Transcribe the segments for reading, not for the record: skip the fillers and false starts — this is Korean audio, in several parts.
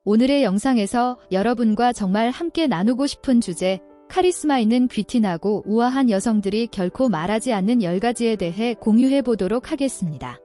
오늘의 영상에서 여러분과 정말 함께 나누고 싶은 주제, 카리스마 있는 귀티나고 우아한 여성들이 결코 말하지 않는 10가지에 대해 공유해 보도록 하겠습니다.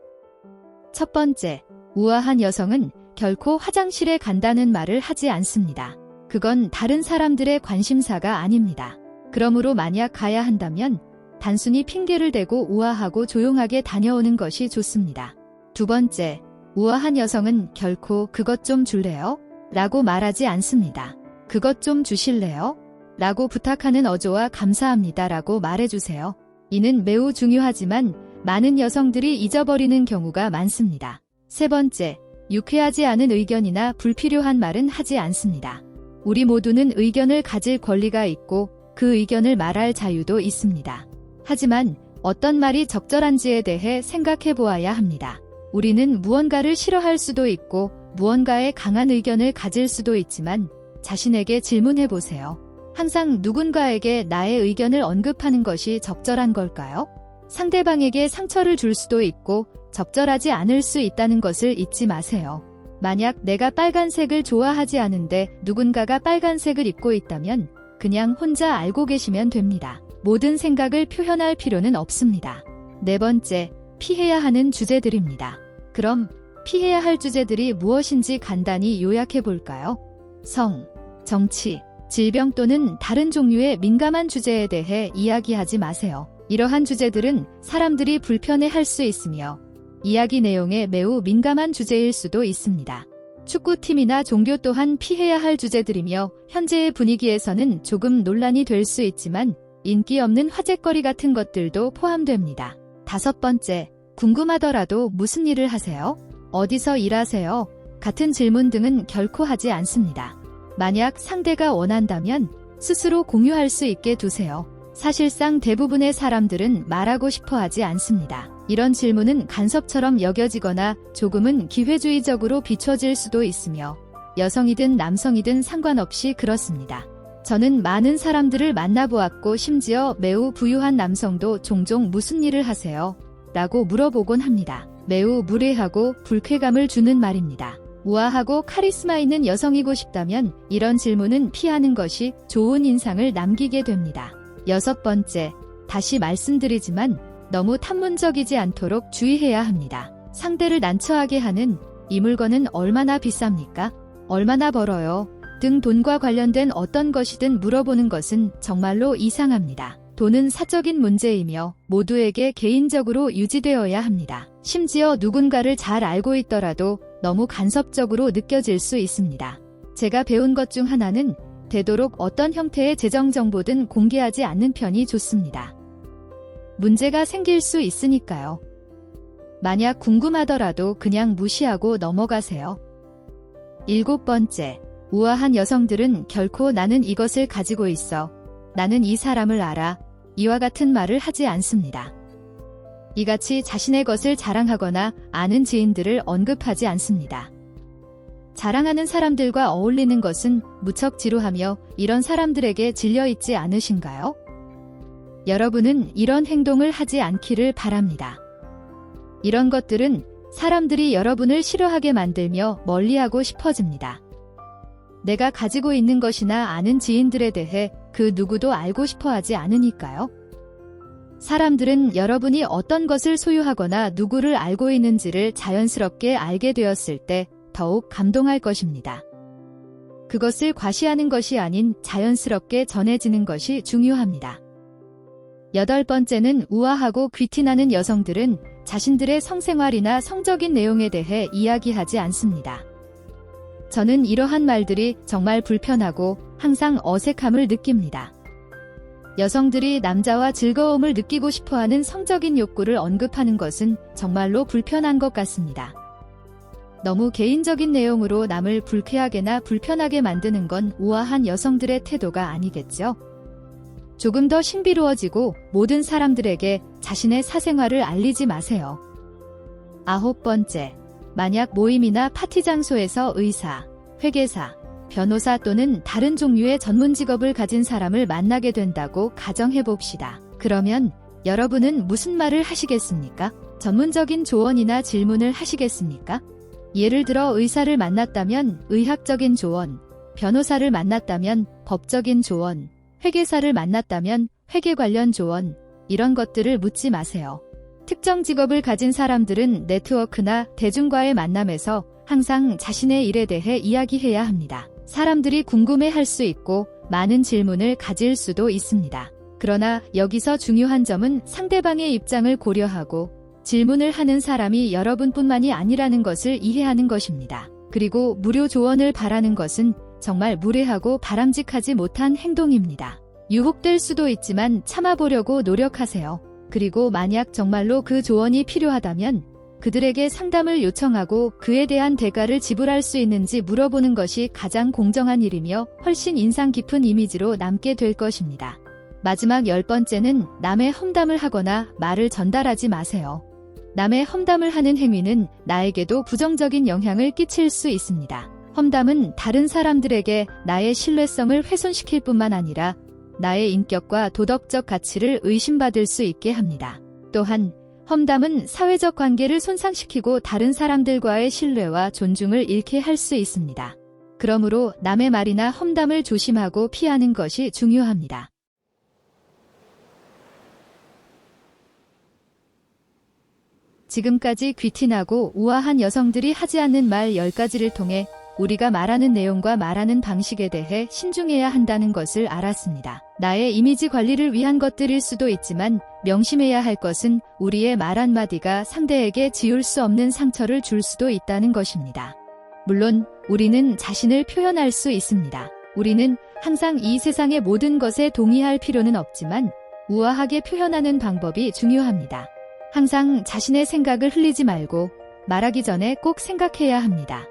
첫 번째, 우아한 여성은 결코 화장실에 간다는 말을 하지 않습니다. 그건 다른 사람들의 관심사가 아닙니다. 그러므로 만약 가야 한다면 단순히 핑계를 대고 우아하고 조용하게 다녀오는 것이 좋습니다. 두 번째, 우아한 여성은 결코 그것 좀 줄래요? 라고 말하지 않습니다. 그것 좀 주실래요? 라고 부탁하는 어조와 감사합니다 라고 말해주세요. 이는 매우 중요하지만 많은 여성들이 잊어버리는 경우가 많습니다. 세 번째, 유쾌하지 않은 의견이나 불필요한 말은 하지 않습니다. 우리 모두는 의견을 가질 권리가 있고 그 의견을 말할 자유도 있습니다. 하지만 어떤 말이 적절한지에 대해 생각해 보아야 합니다. 우리는 무언가를 싫어할 수도 있고 무언가에 강한 의견을 가질 수도 있지만 자신에게 질문해 보세요. 항상 누군가에게 나의 의견을 언급하는 것이 적절한 걸까요? 상대방에게 상처를 줄 수도 있고 적절하지 않을 수 있다는 것을 잊지 마세요. 만약 내가 빨간색을 좋아하지 않은데 누군가가 빨간색을 입고 있다면 그냥 혼자 알고 계시면 됩니다. 모든 생각을 표현할 필요는 없습니다. 네 번째, 피해야 하는 주제들입니다. 그럼 피해야 할 주제들이 무엇인지 간단히 요약해 볼까요? 성, 정치, 질병 또는 다른 종류의 민감한 주제에 대해 이야기하지 마세요. 이러한 주제들은 사람들이 불편해할 수 있으며 이야기 내용에 매우 민감한 주제일 수도 있습니다. 축구팀이나 종교 또한 피해야 할 주제들이며 현재의 분위기에서는 조금 논란이 될 수 있지만 인기 없는 화제거리 같은 것들도 포함됩니다. 다섯 번째, 궁금하더라도 무슨 일을 하세요? 어디서 일하세요? 같은 질문 등은 결코 하지 않습니다. 만약 상대가 원한다면 스스로 공유할 수 있게 두세요. 사실상 대부분의 사람들은 말하고 싶어 하지 않습니다. 이런 질문은 간섭처럼 여겨지거나 조금은 기회주의적으로 비춰질 수도 있으며 여성이든 남성이든 상관없이 그렇습니다. 저는 많은 사람들을 만나보았고 심지어 매우 부유한 남성도 종종 무슨 일을 하세요? 라고 물어보곤 합니다. 매우 무례하고 불쾌감을 주는 말입니다. 우아하고 카리스마 있는 여성이고 싶다면 이런 질문은 피하는 것이 좋은 인상을 남기게 됩니다. 여섯 번째, 다시 말씀드리지만 너무 탐문적이지 않도록 주의해야 합니다. 상대를 난처하게 하는 이 물건은 얼마나 비쌉니까? 얼마나 벌어요? 등 돈과 관련된 어떤 것이든 물어보는 것은 정말로 이상합니다. 돈은 사적인 문제이며 모두에게 개인적으로 유지되어야 합니다. 심지어 누군가를 잘 알고 있더라도 너무 간섭적으로 느껴질 수 있습니다. 제가 배운 것 중 하나는 되도록 어떤 형태의 재정 정보든 공개하지 않는 편이 좋습니다. 문제가 생길 수 있으니까요. 만약 궁금하더라도 그냥 무시하고 넘어가세요. 일곱 번째, 우아한 여성들은 결코 나는 이것을 가지고 있어, 나는 이 사람을 알아, 이와 같은 말을 하지 않습니다. 이같이 자신의 것을 자랑하거나 아는 지인들을 언급하지 않습니다. 자랑하는 사람들과 어울리는 것은 무척 지루하며 이런 사람들에게 질려있지 않으신가요? 여러분은 이런 행동을 하지 않기를 바랍니다. 이런 것들은 사람들이 여러분을 싫어하게 만들며 멀리하고 싶어집니다. 내가 가지고 있는 것이나 아는 지인들에 대해 그 누구도 알고 싶어 하지 않으니까요. 사람들은 여러분이 어떤 것을 소유하거나 누구를 알고 있는지를 자연스럽게 알게 되었을 때 더욱 감동할 것입니다. 그것을 과시하는 것이 아닌 자연스럽게 전해지는 것이 중요합니다. 여덟 번째는 우아하고 귀티나는 여성들은 자신들의 성생활이나 성적인 내용에 대해 이야기하지 않습니다. 저는 이러한 말들이 정말 불편하고 항상 어색함을 느낍니다. 여성들이 남자와 즐거움을 느끼고 싶어하는 성적인 욕구를 언급하는 것은 정말로 불편한 것 같습니다. 너무 개인적인 내용으로 남을 불쾌하게나 불편하게 만드는 건 우아한 여성들의 태도가 아니겠죠? 조금 더 신비로워지고 모든 사람들에게 자신의 사생활을 알리지 마세요. 아홉 번째, 만약 모임이나 파티 장소에서 의사, 회계사, 변호사 또는 다른 종류의 전문 직업을 가진 사람을 만나게 된다고 가정해봅시다. 그러면 여러분은 무슨 말을 하시겠습니까? 전문적인 조언이나 질문을 하시겠습니까? 예를 들어 의사를 만났다면 의학적인 조언, 변호사를 만났다면 법적인 조언, 회계사를 만났다면 회계 관련 조언, 이런 것들을 묻지 마세요. 특정 직업을 가진 사람들은 네트워크나 대중과의 만남에서 항상 자신의 일에 대해 이야기해야 합니다. 사람들이 궁금해할 수 있고 많은 질문을 가질 수도 있습니다. 그러나 여기서 중요한 점은 상대방의 입장을 고려하고 질문을 하는 사람이 여러분뿐만이 아니라는 것을 이해하는 것입니다. 그리고 무료 조언을 바라는 것은 정말 무례하고 바람직하지 못한 행동입니다. 유혹될 수도 있지만 참아보려고 노력하세요. 그리고 만약 정말로 그 조언이 필요하다면 그들에게 상담을 요청하고 그에 대한 대가를 지불할 수 있는지 물어보는 것이 가장 공정한 일이며 훨씬 인상 깊은 이미지로 남게 될 것입니다. 마지막 10번째는 남의 험담을 하거나 말을 전달하지 마세요. 남의 험담을 하는 행위는 나에게도 부정적인 영향을 끼칠 수 있습니다. 험담은 다른 사람들에게 나의 신뢰성을 훼손시킬 뿐만 아니라 나의 인격과 도덕적 가치를 의심받을 수 있게 합니다. 또한 험담은 사회적 관계를 손상시키고 다른 사람들과의 신뢰와 존중을 잃게 할 수 있습니다. 그러므로 남의 말이나 험담을 조심하고 피하는 것이 중요합니다. 지금까지 귀티나고 우아한 여성들이 하지 않는 말 10가지를 통해 우리가 말하는 내용과 말하는 방식에 대해 신중해야 한다는 것을 알았습니다. 나의 이미지 관리를 위한 것들일 수도 있지만 명심해야 할 것은 우리의 말 한마디가 상대에게 지울 수 없는 상처를 줄 수도 있다는 것입니다. 물론 우리는 자신을 표현할 수 있습니다. 우리는 항상 이 세상의 모든 것에 동의할 필요는 없지만 우아하게 표현하는 방법이 중요합니다. 항상 자신의 생각을 흘리지 말고 말하기 전에 꼭 생각해야 합니다.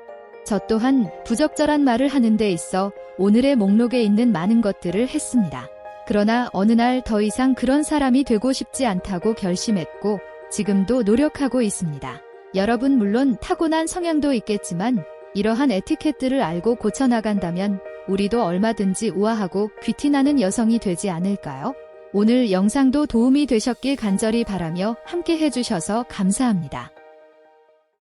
저 또한 부적절한 말을 하는 데 있어 오늘의 목록에 있는 많은 것들을 했습니다. 그러나 어느 날 더 이상 그런 사람이 되고 싶지 않다고 결심했고 지금도 노력하고 있습니다. 여러분 물론 타고난 성향도 있겠지만 이러한 에티켓들을 알고 고쳐나간다면 우리도 얼마든지 우아하고 귀티나는 여성이 되지 않을까요? 오늘 영상도 도움이 되셨길 간절히 바라며 함께 해주셔서 감사합니다.